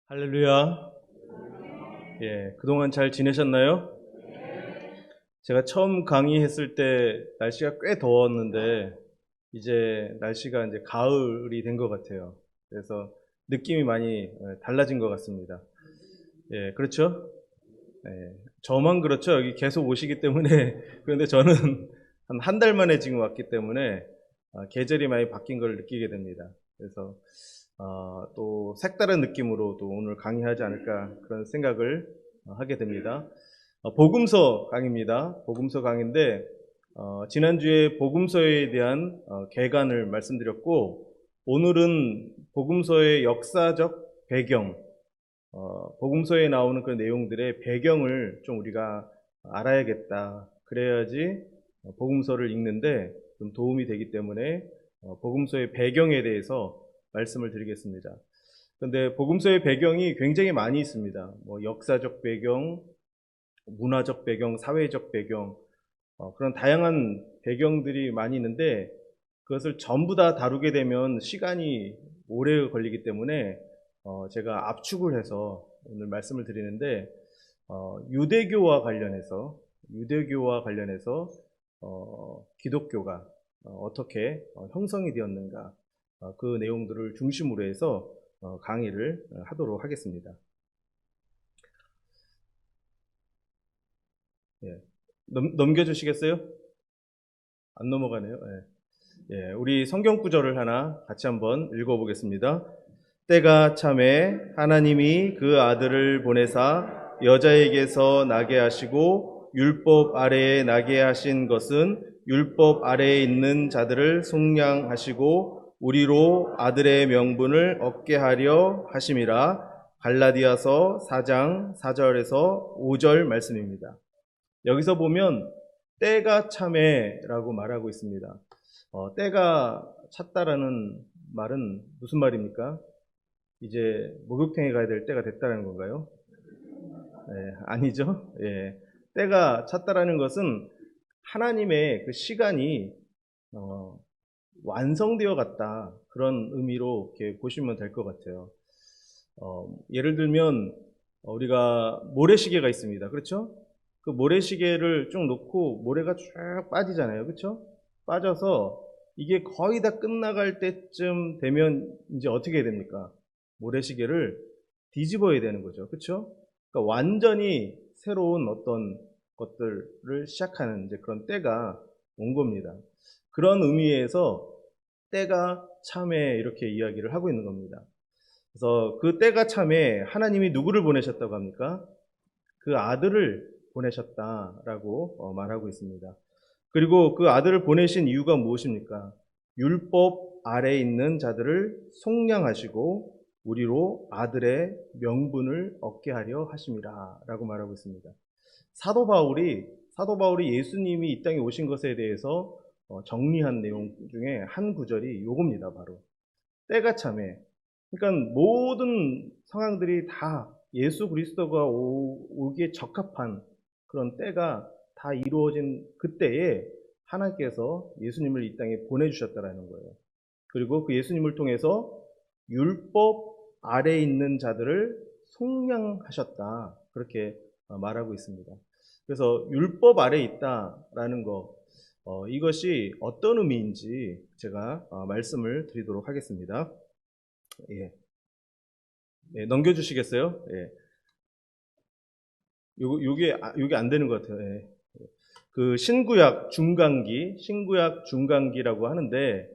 할렐루야. 예, 그동안 잘 지내셨나요? 제가 처음 강의했을 때 날씨가 꽤 더웠는데 이제 날씨가 이제 가을이 된 것 같아요. 그래서 느낌이 많이 달라진 것 같습니다. 예, 그렇죠? 예, 저만 그렇죠. 여기 계속 오시기 때문에 그런데 저는 한 달 만에 지금 왔기 때문에 계절이 많이 바뀐 걸 느끼게 됩니다. 그래서 또 색다른 느낌으로 또 오늘 강의하지 않을까 그런 생각을 하게 됩니다. 복음서 강의입니다. 복음서 강의인데 지난주에 복음서에 대한 개관을 말씀드렸고 오늘은 복음서의 역사적 배경, 복음서에 나오는 그 내용들의 배경을 좀 우리가 알아야겠다. 그래야지 복음서를 읽는데 좀 도움이 되기 때문에 복음서의 배경에 대해서 말씀을 드리겠습니다. 그런데 복음서의 배경이 굉장히 많이 있습니다. 뭐 역사적 배경, 문화적 배경, 사회적 배경, 그런 다양한 배경들이 많이 있는데 그것을 전부 다 다루게 되면 시간이 오래 걸리기 때문에 제가 압축을 해서 오늘 말씀을 드리는데 유대교와 관련해서 기독교가 어떻게 형성이 되었는가 그 내용들을 중심으로 해서 강의를 하도록 하겠습니다. 예. 넘겨주시겠어요? 안 넘어가네요. 예. 예, 우리 성경 구절을 하나 같이 한번 읽어보겠습니다. 때가 참에 하나님이 그 아들을 보내사 여자에게서 나게 하시고 율법 아래에 나게 하신 것은 율법 아래에 있는 자들을 속량하시고 우리로 아들의 명분을 얻게 하려 하심이라. 갈라디아서 4장 4절에서 5절 말씀입니다. 여기서 보면 때가 참에라고 말하고 있습니다. 때가 찼다라는 말은 무슨 말입니까? 이제 목욕탕에 가야 될 때가 됐다는 건가요? 아니죠. 예. 때가 찼다라는 것은 하나님의 그 시간이 완성되어 갔다. 그런 의미로 이렇게 보시면 될 것 같아요. 예를 들면 우리가 모래시계가 있습니다. 그렇죠? 그 모래시계를 쭉 놓고 모래가 쭉 빠지잖아요. 그렇죠? 빠져서 이게 거의 다 끝나갈 때쯤 되면 이제 어떻게 해야 됩니까? 모래시계를 뒤집어야 되는 거죠. 그렇죠? 그러니까 완전히 새로운 어떤 것들을 시작하는 이제 그런 때가 온 겁니다. 그런 의미에서 때가 참에 이렇게 이야기를 하고 있는 겁니다. 그래서 그 때가 참에 하나님이 누구를 보내셨다고 합니까? 그 아들을 보내셨다라고 말하고 있습니다. 그리고 그 아들을 보내신 이유가 무엇입니까? 율법 아래에 있는 자들을 속량하시고 우리로 아들의 명분을 얻게 하려 하심이라 라고 말하고 있습니다. 사도 바울이 예수님이 이 땅에 오신 것에 대해서 정리한 내용 중에 한 구절이 요겁니다. 바로 때가 참에, 그러니까 모든 상황들이 다 예수 그리스도가 오기에 적합한 그런 때가 다 이루어진 그때에 하나님께서 예수님을 이 땅에 보내주셨다라는 거예요. 그리고 그 예수님을 통해서 율법 아래에 있는 자들을 속량하셨다. 그렇게 말하고 있습니다. 그래서 율법 아래에 있다라는 거, 이것이 어떤 의미인지 제가 말씀을 드리도록 하겠습니다. 예. 예, 넘겨주시겠어요? 예. 요게 안 되는 것 같아요. 예. 그 신구약 중간기라고 하는데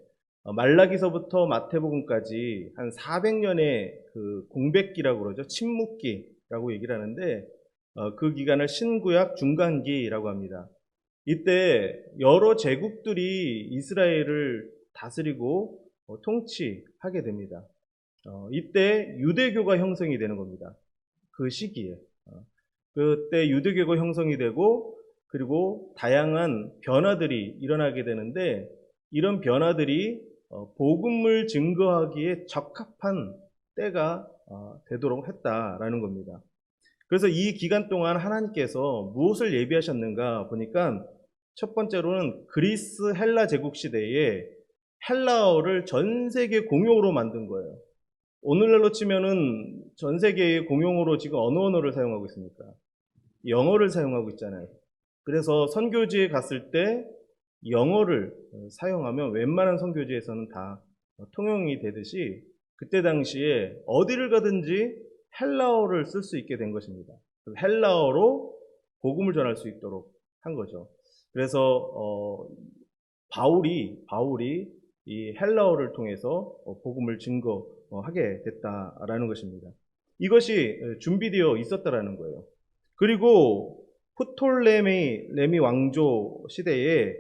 말라기서부터 마태복음까지 한 400년의 그 공백기라고 그러죠. 침묵기라고 얘기를 하는데 그 기간을 신구약 중간기라고 합니다. 이때 여러 제국들이 이스라엘을 다스리고 통치하게 됩니다. 이때 유대교가 형성이 되는 겁니다. 그 시기에. 그때 유대교가 형성이 되고 그리고 다양한 변화들이 일어나게 되는데 이런 변화들이 복음을 증거하기에 적합한 때가 되도록 했다라는 겁니다. 그래서 이 기간 동안 하나님께서 무엇을 예비하셨는가 보니까 첫 번째로는 그리스 헬라 제국 시대에 헬라어를 전 세계 공용어로 만든 거예요. 오늘날로 치면은 전 세계에 공용어로 지금 어느 언어를 사용하고 있습니까? 영어를 사용하고 있잖아요. 그래서 선교지에 갔을 때 영어를 사용하면 웬만한 선교지에서는 다 통용이 되듯이 그때 당시에 어디를 가든지 헬라어를 쓸 수 있게 된 것입니다. 헬라어로 복음을 전할 수 있도록 한 거죠. 그래서 바울이 이 헬라어를 통해서 복음을 증거하게 됐다라는 것입니다. 이것이 준비되어 있었다라는 거예요. 그리고 프톨레미 왕조 시대에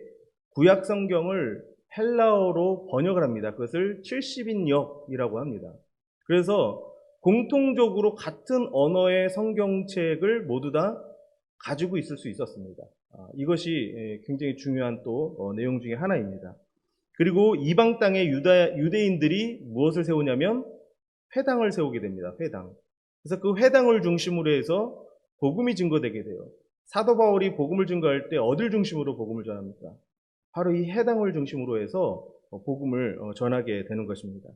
구약 성경을 헬라어로 번역을 합니다. 그것을 70인역이라고 합니다. 그래서 공통적으로 같은 언어의 성경책을 모두 다 가지고 있을 수 있었습니다. 이것이 굉장히 중요한 또 내용 중에 하나입니다. 그리고 이방 땅의 유대인들이 무엇을 세우냐면 회당을 세우게 됩니다. 회당. 그래서 그 회당을 중심으로 해서 복음이 증거되게 돼요. 사도 바울이 복음을 증거할 때 어딜 중심으로 복음을 전합니까? 바로 이 회당을 중심으로 해서 복음을 전하게 되는 것입니다.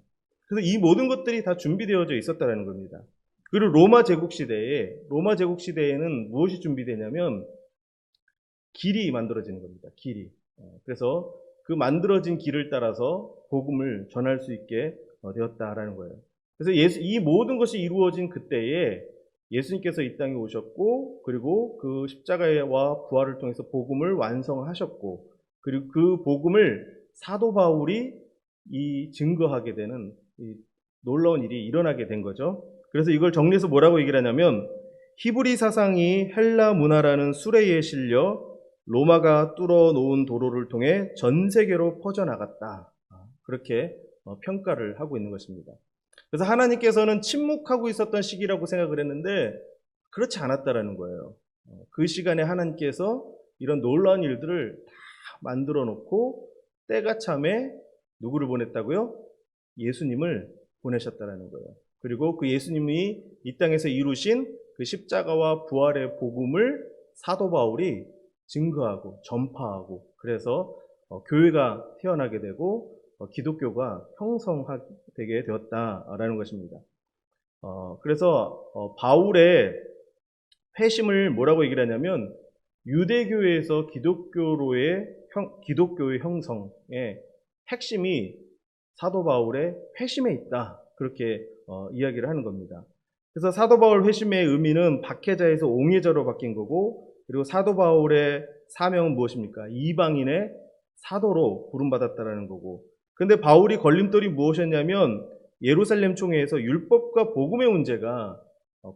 그래서 이 모든 것들이 다 준비되어져 있었다는 겁니다. 그리고 로마 제국 시대에는 무엇이 준비되냐면 길이 만들어지는 겁니다. 길이. 그래서 그 만들어진 길을 따라서 복음을 전할 수 있게 되었다라는 거예요. 그래서 이 모든 것이 이루어진 그때에 예수님께서 이 땅에 오셨고, 그리고 그 십자가와 부활을 통해서 복음을 완성하셨고, 그리고 그 복음을 사도 바울이 증거하게 되는 이 놀라운 일이 일어나게 된 거죠. 그래서 이걸 정리해서 뭐라고 얘기를 하냐면, 히브리 사상이 헬라 문화라는 수레에 실려 로마가 뚫어 놓은 도로를 통해 전 세계로 퍼져나갔다. 그렇게 평가를 하고 있는 것입니다. 그래서 하나님께서는 침묵하고 있었던 시기라고 생각을 했는데 그렇지 않았다라는 거예요. 그 시간에 하나님께서 이런 놀라운 일들을 다 만들어 놓고 때가 참에 누구를 보냈다고요? 예수님을 보내셨다라는 거예요. 그리고 그 예수님이 이 땅에서 이루신 그 십자가와 부활의 복음을 사도 바울이 증거하고 전파하고, 그래서 교회가 태어나게 되고 기독교가 형성되게 되었다라는 것입니다. 그래서 바울의 회심을 뭐라고 얘기를 하냐면 유대교에서 기독교의 형성의 핵심이 사도 바울의 회심에 있다, 그렇게 이야기를 하는 겁니다. 그래서 사도 바울 회심의 의미는 박해자에서 옹해자로 바뀐 거고, 그리고 사도 바울의 사명은 무엇입니까? 이방인의 사도로 부름받았다라는 거고, 근데 바울이 걸림돌이 무엇이었냐면 예루살렘 총회에서 율법과 복음의 문제가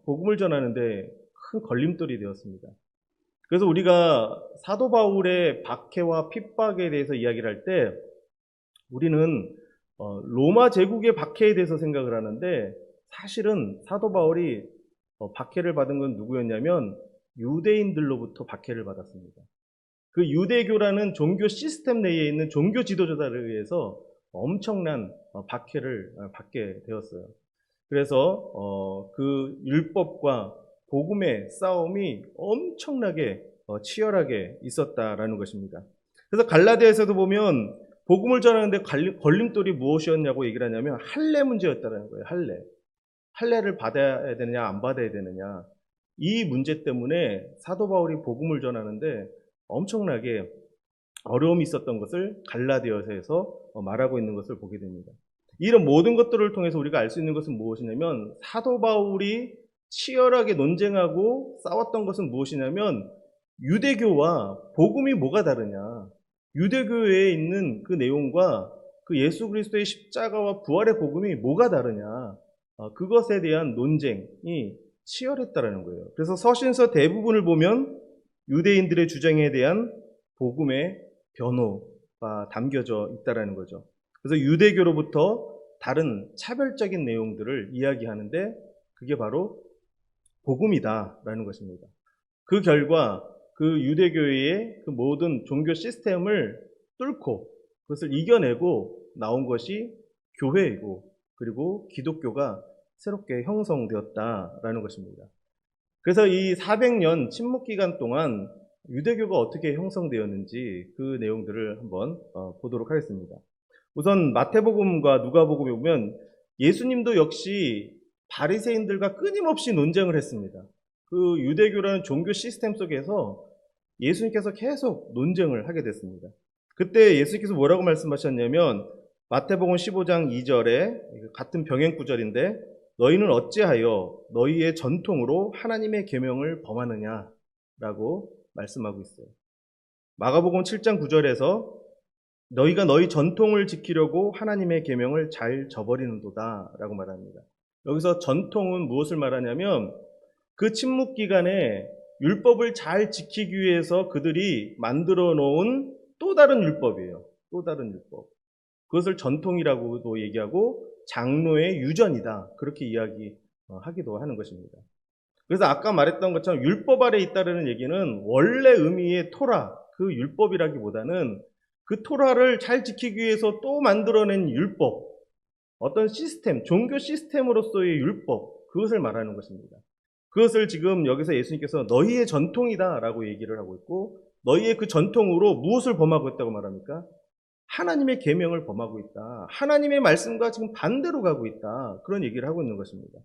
복음을 전하는데 큰 걸림돌이 되었습니다. 그래서 우리가 사도 바울의 박해와 핍박에 대해서 이야기를 할 때 우리는 로마 제국의 박해에 대해서 생각을 하는데, 사실은 사도 바울이 박해를 받은 건 누구였냐면 유대인들로부터 박해를 받았습니다. 그 유대교라는 종교 시스템 내에 있는 종교 지도자들에 의해서 엄청난 박해를 받게 되었어요. 그래서 그 율법과 복음의 싸움이 엄청나게 치열하게 있었다라는 것입니다. 그래서 갈라디아에서도 보면 복음을 전하는데 걸림돌이 무엇이었냐고 얘기를 하냐면 할례 문제였다는 거예요. 할례를 받아야 되느냐 안 받아야 되느냐, 이 문제 때문에 사도 바울이 복음을 전하는데 엄청나게 어려움이 있었던 것을 갈라디아서에서 말하고 있는 것을 보게 됩니다. 이런 모든 것들을 통해서 우리가 알 수 있는 것은 무엇이냐면 사도 바울이 치열하게 논쟁하고 싸웠던 것은 무엇이냐면 유대교와 복음이 뭐가 다르냐, 유대교에 있는 그 내용과 그 예수 그리스도의 십자가와 부활의 복음이 뭐가 다르냐, 그것에 대한 논쟁이 치열했다라는 거예요. 그래서 서신서 대부분을 보면 유대인들의 주장에 대한 복음의 변호가 담겨져 있다라는 거죠. 그래서 유대교로부터 다른 차별적인 내용들을 이야기하는데 그게 바로 복음이다라는 것입니다. 그 결과 그 유대교의 그 모든 종교 시스템을 뚫고 그것을 이겨내고 나온 것이 교회이고, 그리고 기독교가 새롭게 형성되었다라는 것입니다. 그래서 이 400년 침묵 기간 동안 유대교가 어떻게 형성되었는지 그 내용들을 한번 보도록 하겠습니다. 우선 마태복음과 누가복음에 보면 예수님도 역시 바리새인들과 끊임없이 논쟁을 했습니다. 그 유대교라는 종교 시스템 속에서 예수님께서 계속 논쟁을 하게 됐습니다. 그때 예수님께서 뭐라고 말씀하셨냐면 마태복음 15장 2절에 같은 병행 구절인데 너희는 어찌하여 너희의 전통으로 하나님의 계명을 범하느냐라고 말씀하고 있어요. 마가복음 7장 9절에서 너희가 너희 전통을 지키려고 하나님의 계명을 잘 저버리는도다라고 말합니다. 여기서 전통은 무엇을 말하냐면 그 침묵 기간에 율법을 잘 지키기 위해서 그들이 만들어 놓은 또 다른 율법이에요. 또 다른 율법. 그것을 전통이라고도 얘기하고 장로의 유전이다. 그렇게 이야기하기도 하는 것입니다. 그래서 아까 말했던 것처럼 율법 아래 있다는 얘기는 원래 의미의 토라, 그 율법이라기보다는 그 토라를 잘 지키기 위해서 또 만들어낸 율법, 어떤 시스템, 종교 시스템으로서의 율법, 그것을 말하는 것입니다. 그것을 지금 여기서 예수님께서 너희의 전통이다라고 얘기를 하고 있고 너희의 그 전통으로 무엇을 범하고 있다고 말합니까? 하나님의 계명을 범하고 있다. 하나님의 말씀과 지금 반대로 가고 있다. 그런 얘기를 하고 있는 것입니다.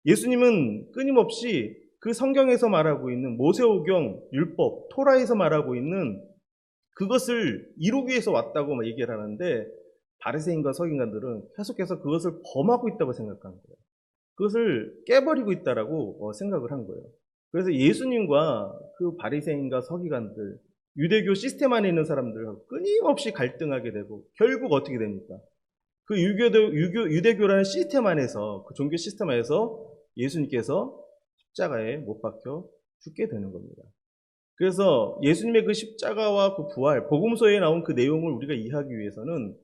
예수님은 끊임없이 그 성경에서 말하고 있는 모세오경, 율법, 토라에서 말하고 있는 그것을 이루기 위해서 왔다고 얘기를 하는데 바리새인과 서기관들은 계속해서 그것을 범하고 있다고 생각하는 거예요. 그것을 깨버리고 있다라고 생각을 한 거예요. 그래서 예수님과 그 바리새인과 서기관들, 유대교 시스템 안에 있는 사람들하고 끊임없이 갈등하게 되고 결국 어떻게 됩니까? 그 유대교라는 시스템 안에서, 그 종교 시스템 안에서 예수님께서 십자가에 못 박혀 죽게 되는 겁니다. 그래서 예수님의 그 십자가와 그 부활, 복음서에 나온 그 내용을 우리가 이해하기 위해서는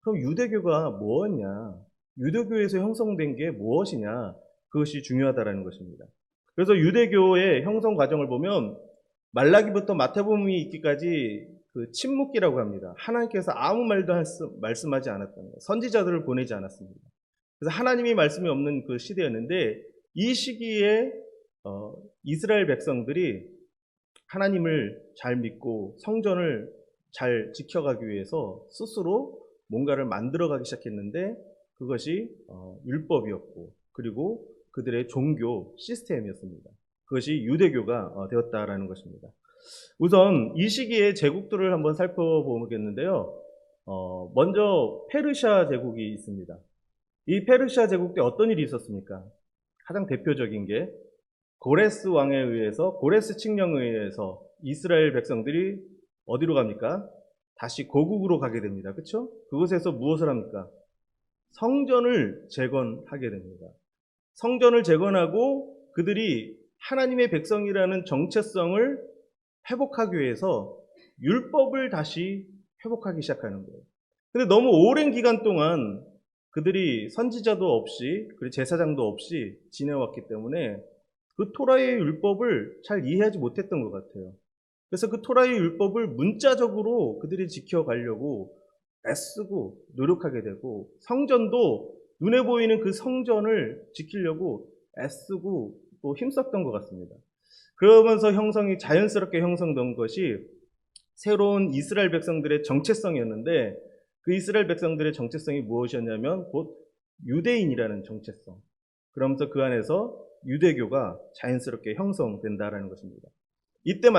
그럼 유대교가 뭐였냐? 유대교에서 형성된 게 무엇이냐? 그것이 중요하다라는 것입니다. 그래서 유대교의 형성 과정을 보면 말라기부터 마태복음이 있기까지 그 침묵기라고 합니다. 하나님께서 아무 말도 말씀하지 않았던 거예요. 선지자들을 보내지 않았습니다. 그래서 하나님이 말씀이 없는 그 시대였는데 이 시기에 이스라엘 백성들이 하나님을 잘 믿고 성전을 잘 지켜가기 위해서 스스로 뭔가를 만들어가기 시작했는데 그것이 율법이었고 그리고 그들의 종교 시스템이었습니다. 그것이 유대교가 되었다라는 것입니다. 우선 이 시기의 제국들을 한번 살펴보겠는데요. 먼저 페르시아 제국이 있습니다. 이 페르시아 제국 때 어떤 일이 있었습니까? 가장 대표적인 게 고레스 왕에 의해서, 고레스 칙령에 의해서 이스라엘 백성들이 어디로 갑니까? 다시 고국으로 가게 됩니다. 그렇죠? 그곳에서 무엇을 합니까? 성전을 재건하게 됩니다. 성전을 재건하고 그들이 하나님의 백성이라는 정체성을 회복하기 위해서 율법을 다시 회복하기 시작하는 거예요. 근데 너무 오랜 기간 동안 그들이 선지자도 없이 그리고 제사장도 없이 지내왔기 때문에 그 토라의 율법을 잘 이해하지 못했던 것 같아요. 그래서 그 토라의 율법을 문자적으로 그들이 지켜가려고 애쓰고 노력하게 되고 성전도 눈에 보이는 그 성전을 지키려고 애쓰고 또 힘썼던 것 같습니다. 그러면서 자연스럽게 형성된 것이 새로운 이스라엘 백성들의 정체성이었는데 그 이스라엘 백성들의 정체성이 무엇이었냐면 곧 유대인이라는 정체성. 그러면서 그 안에서 유대교가 자연스럽게 형성된다라는 것입니다. 이때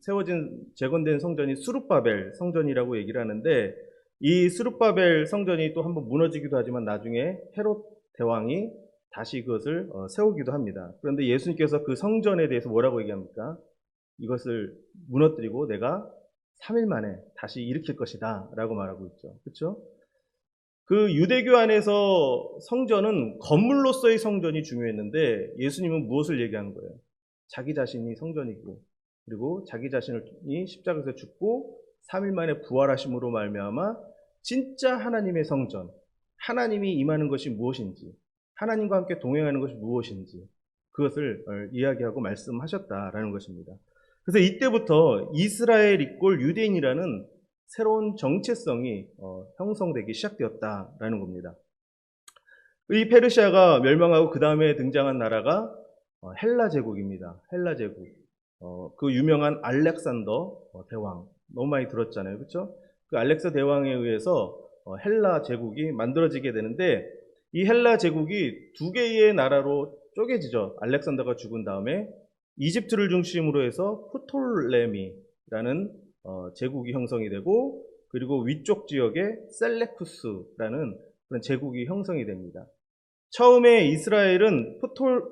세워진, 재건된 성전이 수룹바벨 성전이라고 얘기를 하는데 이 수룹바벨 성전이 또 한번 무너지기도 하지만 나중에 헤롯 대왕이 다시 그것을 세우기도 합니다. 그런데 예수님께서 그 성전에 대해서 뭐라고 얘기합니까? 이것을 무너뜨리고 내가 3일 만에 다시 일으킬 것이다 라고 말하고 있죠. 그렇죠? 그 유대교 안에서 성전은 건물로서의 성전이 중요했는데 예수님은 무엇을 얘기하는 거예요? 자기 자신이 성전이고 그리고 자기 자신이 십자가에서 죽고 3일 만에 부활하심으로 말미암아 진짜 하나님의 성전, 하나님이 임하는 것이 무엇인지, 하나님과 함께 동행하는 것이 무엇인지 그것을 이야기하고 말씀하셨다라는 것입니다. 그래서 이때부터 이스라엘 이꼴 유대인이라는 새로운 정체성이 형성되기 시작되었다라는 겁니다. 이 페르시아가 멸망하고 그 다음에 등장한 나라가 헬라 제국입니다. 헬라 제국. 그 유명한 알렉산더 대왕. 너무 많이 들었잖아요. 그렇죠? 그 알렉산더 대왕에 의해서 헬라 제국이 만들어지게 되는데 이 헬라 제국이 두 개의 나라로 쪼개지죠. 알렉산더가 죽은 다음에 이집트를 중심으로 해서 프톨레미라는 제국이 형성이 되고, 그리고 위쪽 지역에 셀레쿠스라는 그런 제국이 형성이 됩니다. 처음에 이스라엘은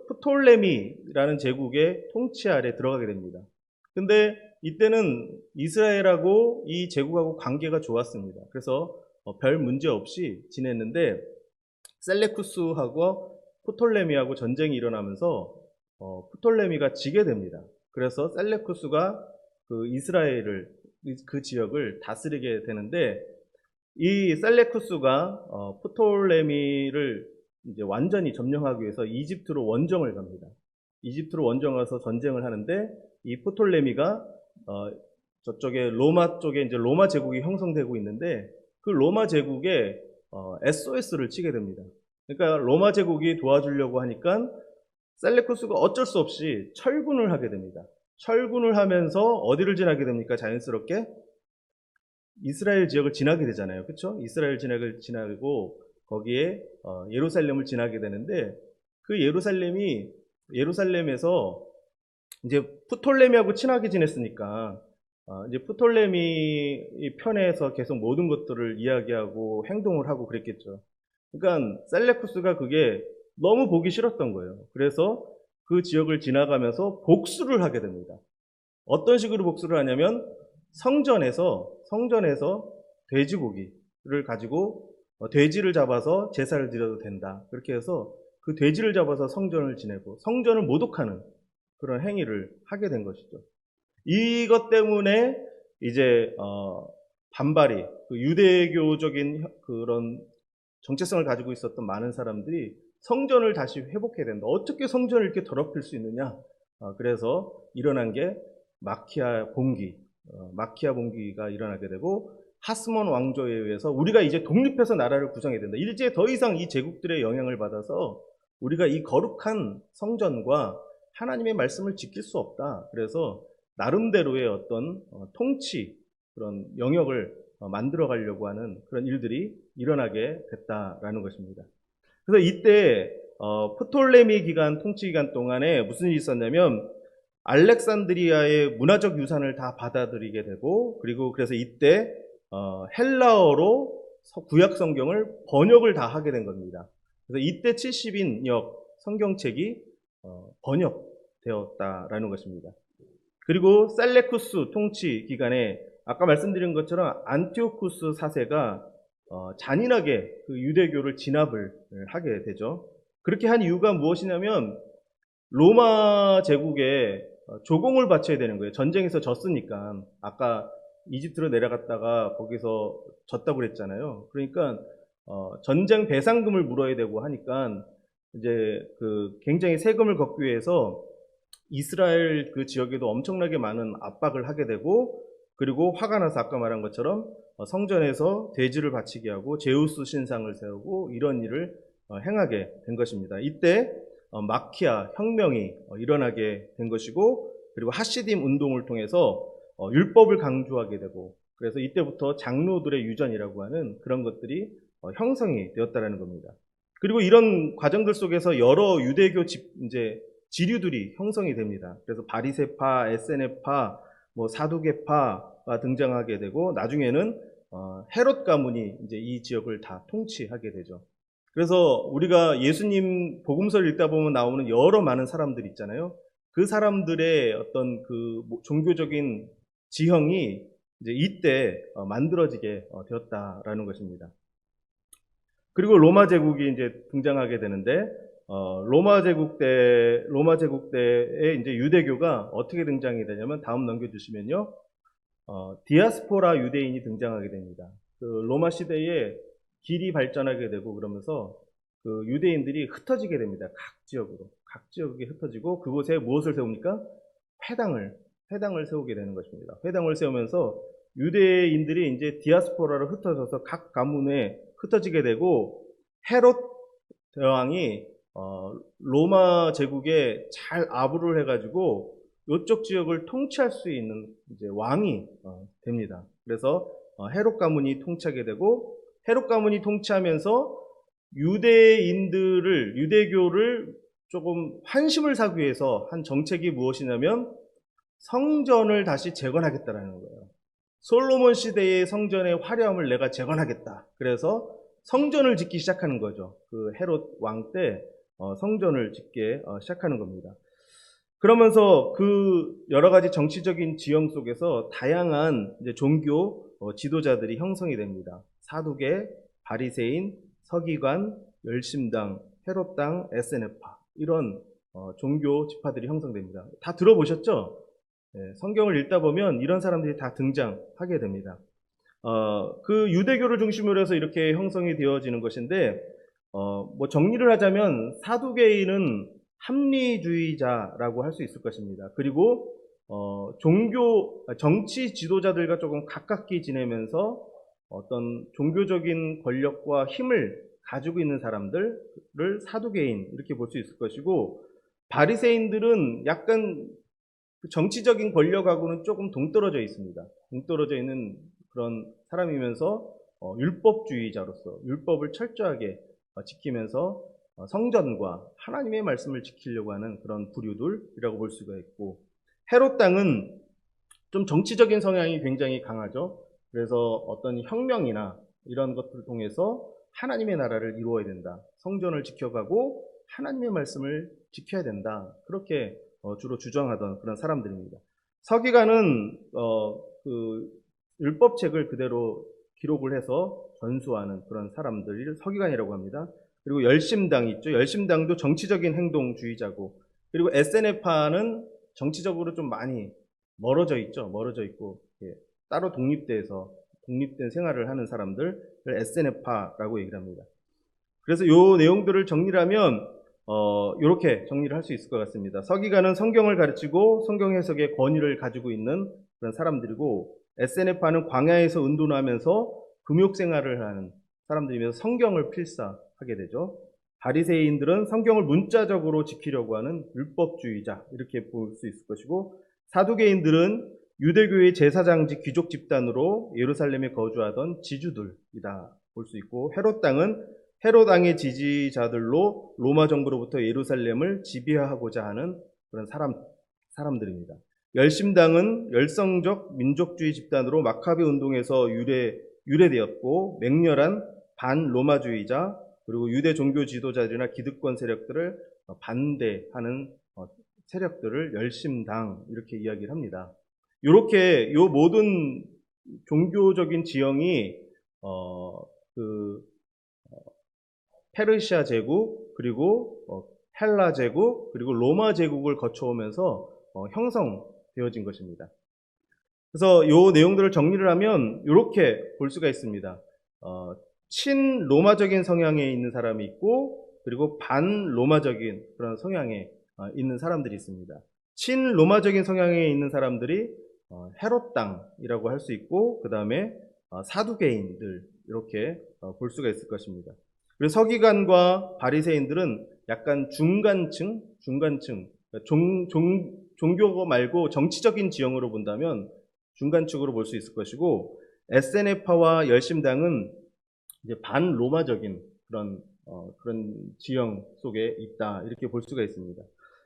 프톨레미라는 제국의 통치 아래 들어가게 됩니다. 근데 이때는 이스라엘하고 이 제국하고 관계가 좋았습니다. 그래서 별 문제 없이 지냈는데, 셀레쿠스하고 프톨레미하고 전쟁이 일어나면서 프톨레미가 지게 됩니다. 그래서 셀레쿠스가 그 이스라엘을, 그 지역을 다스리게 되는데, 이 셀레쿠스가 프톨레미를 이제 완전히 점령하기 위해서 이집트로 원정을 갑니다. 이집트로 원정 가서 전쟁을 하는데, 이 프톨레미가 저쪽에 로마 쪽에 이제 로마 제국이 형성되고 있는데, 그 로마 제국에 SOS를 치게 됩니다. 그러니까 로마 제국이 도와주려고 하니까 셀레쿠스가 어쩔 수 없이 철군을 하게 됩니다. 철군을 하면서 어디를 지나게 됩니까? 자연스럽게 이스라엘 지역을 지나게 되잖아요. 그렇죠? 이스라엘 지역을 지나고 거기에 예루살렘을 지나게 되는데, 그 예루살렘에서 이제 프톨레미하고 친하게 지냈으니까 이제 프톨레미 편에서 계속 모든 것들을 이야기하고 행동을 하고 그랬겠죠. 그러니까 셀레쿠스가 그게 너무 보기 싫었던 거예요. 그래서 그 지역을 지나가면서 복수를 하게 됩니다. 어떤 식으로 복수를 하냐면, 성전에서 돼지고기를 가지고 돼지를 잡아서 제사를 드려도 된다. 그렇게 해서 그 돼지를 잡아서 성전을 지내고 성전을 모독하는 그런 행위를 하게 된 것이죠. 이것 때문에 이제 반발이, 그 유대교적인 그런 정체성을 가지고 있었던 많은 사람들이 성전을 다시 회복해야 된다. 어떻게 성전을 이렇게 더럽힐 수 있느냐? 그래서 일어난 게 마키아 봉기가 일어나게 되고, 하스몬 왕조에 의해서 우리가 이제 독립해서 나라를 구성해야 된다. 이제 더 이상 이 제국들의 영향을 받아서 우리가 이 거룩한 성전과 하나님의 말씀을 지킬 수 없다. 그래서 나름대로의 어떤 통치, 그런 영역을 만들어 가려고 하는 그런 일들이 일어나게 됐다라는 것입니다. 그래서 이때 프톨레미 통치 기간 동안에 무슨 일이 있었냐면, 알렉산드리아의 문화적 유산을 다 받아들이게 되고, 그리고 그래서 이때 헬라어로 구약 성경을 번역을 다 하게 된 겁니다. 그래서 이때 70인역 성경책이 번역되었다라는 것입니다. 그리고 셀레쿠스 통치 기간에 아까 말씀드린 것처럼 안티오쿠스 4세가 잔인하게 그 유대교를 진압을 하게 되죠. 그렇게 한 이유가 무엇이냐면, 로마 제국에 조공을 바쳐야 되는 거예요. 전쟁에서 졌으니까. 아까 이집트로 내려갔다가 거기서 졌다고 그랬잖아요. 그러니까 전쟁 배상금을 물어야 되고 하니까 이제 그 굉장히 세금을 걷기 위해서 이스라엘 그 지역에도 엄청나게 많은 압박을 하게 되고, 그리고 화가 나서 아까 말한 것처럼 성전에서 돼지를 바치게 하고 제우스 신상을 세우고 이런 일을 행하게 된 것입니다. 이때 마키아 혁명이 일어나게 된 것이고, 그리고 하시딤 운동을 통해서 율법을 강조하게 되고, 그래서 이때부터 장로들의 유전이라고 하는 그런 것들이 형성이 되었다는 겁니다. 그리고 이런 과정들 속에서 여러 유대교 이제 지류들이 형성이 됩니다. 그래서 바리새파, 에세네파, 사두개파가 등장하게 되고, 나중에는 헤롯 가문이 이제 이 지역을 다 통치하게 되죠. 그래서 우리가 예수님 복음서를 읽다 보면 나오는 여러 많은 사람들 있잖아요. 그 사람들의 어떤 그 종교적인 지형이 이제 이때 만들어지게 되었다라는 것입니다. 그리고 로마 제국이 이제 등장하게 되는데, 로마 제국 때에 이제 유대교가 어떻게 등장이 되냐면, 다음 넘겨주시면요. 디아스포라 유대인이 등장하게 됩니다. 그 로마 시대에 길이 발전하게 되고 그러면서 그 유대인들이 흩어지게 됩니다. 각 지역에 흩어지고, 그곳에 무엇을 세웁니까? 회당을 세우게 되는 것입니다. 회당을 세우면서 유대인들이 이제 디아스포라로 흩어져서 각 가문에 흩어지게 되고, 헤롯 대왕이 로마 제국에 잘 아부를 해가지고 이쪽 지역을 통치할 수 있는 이제 왕이 됩니다. 그래서 헤롯 가문이 통치하게 되고, 헤롯 가문이 통치하면서 유대교를 조금 환심을 사기 위해서 한 정책이 무엇이냐면 성전을 다시 재건하겠다라는 거예요. 솔로몬 시대의 성전의 화려함을 내가 재건하겠다. 그래서 성전을 짓기 시작하는 거죠. 그 헤롯 왕 때 성전을 짓게 시작하는 겁니다. 그러면서 그 여러 가지 정치적인 지형 속에서 다양한 이제 종교 지도자들이 형성이 됩니다. 사두개, 바리새인, 서기관, 열심당, 헤롯당, 에세네파 이런 종교 지파들이 형성됩니다. 다 들어보셨죠? 네, 성경을 읽다 보면 이런 사람들이 다 등장하게 됩니다. 그 유대교를 중심으로 해서 이렇게 형성이 되어지는 것인데, 뭐 정리를 하자면 사두개인은 합리주의자라고 할 수 있을 것입니다. 그리고 정치 지도자들과 조금 가깝게 지내면서 어떤 종교적인 권력과 힘을 가지고 있는 사람들을 사두개인 이렇게 볼 수 있을 것이고, 바리새인들은 약간 정치적인 권력하고는 조금 동떨어져 있습니다. 동떨어져 있는 그런 사람이면서 율법주의자로서 율법을 철저하게 지키면서 성전과 하나님의 말씀을 지키려고 하는 그런 부류들이라고 볼 수가 있고, 헤롯 당은 좀 정치적인 성향이 굉장히 강하죠. 그래서 어떤 혁명이나 이런 것들을 통해서 하나님의 나라를 이루어야 된다. 성전을 지켜가고 하나님의 말씀을 지켜야 된다. 그렇게 주로 주장하던 그런 사람들입니다. 서기관은 그 율법책을 그대로 기록을 해서 전수하는 그런 사람들을 서기관이라고 합니다. 그리고 열심당이 있죠. 열심당도 정치적인 행동주의자고, 그리고 에세네파는 정치적으로 좀 많이 멀어져 있죠. 멀어져 있고 따로 독립된 생활을 하는 사람들 에세네파라고 얘기를 합니다. 그래서 이 내용들을 정리를 하면 이렇게 정리를 할 수 있을 것 같습니다. 서기관은 성경을 가르치고 성경 해석의 권위를 가지고 있는 그런 사람들이고, 에세네파는 광야에서 운동하면서 금욕 생활을 하는 사람들이면서 성경을 필사하게 되죠. 바리새인들은 성경을 문자적으로 지키려고 하는 율법주의자 이렇게 볼 수 있을 것이고, 사두개인들은 유대교의 제사장직 귀족 집단으로 예루살렘에 거주하던 지주들이다 볼 수 있고, 헤롯 당은 헤롯 왕의 지지자들로 로마 정부로부터 예루살렘을 지배하고자 하는 그런 사람들입니다. 열심당은 열성적 민족주의 집단으로 마카베 운동에서 유래되었고, 맹렬한 반로마주의자, 그리고 유대 종교 지도자들이나 기득권 세력들을 반대하는 세력들을 열심당 이렇게 이야기를 합니다. 이렇게 요 모든 종교적인 지형이 페르시아 제국, 그리고 헬라 제국, 그리고 로마 제국을 거쳐오면서 형성되어진 것입니다. 그래서 이 내용들을 정리를 하면 이렇게 볼 수가 있습니다. 친로마적인 성향에 있는 사람이 있고, 그리고 반로마적인 그런 성향에 있는 사람들이 있습니다. 친로마적인 성향에 있는 사람들이 헤롯 당이라고 할 수 있고, 그 다음에 사두개인들 이렇게 볼 수가 있을 것입니다. 그리고 서기관과 바리새인들은 약간 중간층, 종교 말고 정치적인 지형으로 본다면 중간층으로 볼 수 있을 것이고, 에세네파와 열심당은 이제 반로마적인 그런 지형 속에 있다 이렇게 볼 수가 있습니다.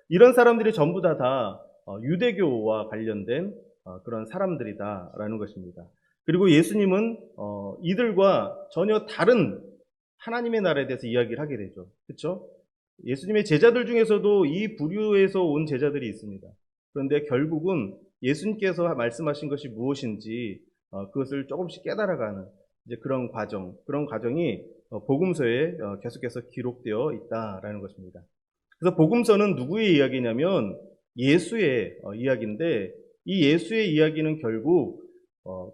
이런 사람들이 전부 다 유대교와 관련된 그런 사람들이다라는 것입니다. 그리고 예수님은 이들과 전혀 다른 하나님의 나라에 대해서 이야기를 하게 되죠. 그렇죠? 예수님의 제자들 중에서도 이 부류에서 온 제자들이 있습니다. 그런데 결국은 예수님께서 말씀하신 것이 무엇인지 그것을 조금씩 깨달아가는 이제 그런 과정이 복음서에 계속해서 기록되어 있다라는 것입니다. 그래서 복음서는 누구의 이야기냐면 예수의 이야기인데, 이 예수의 이야기는 결국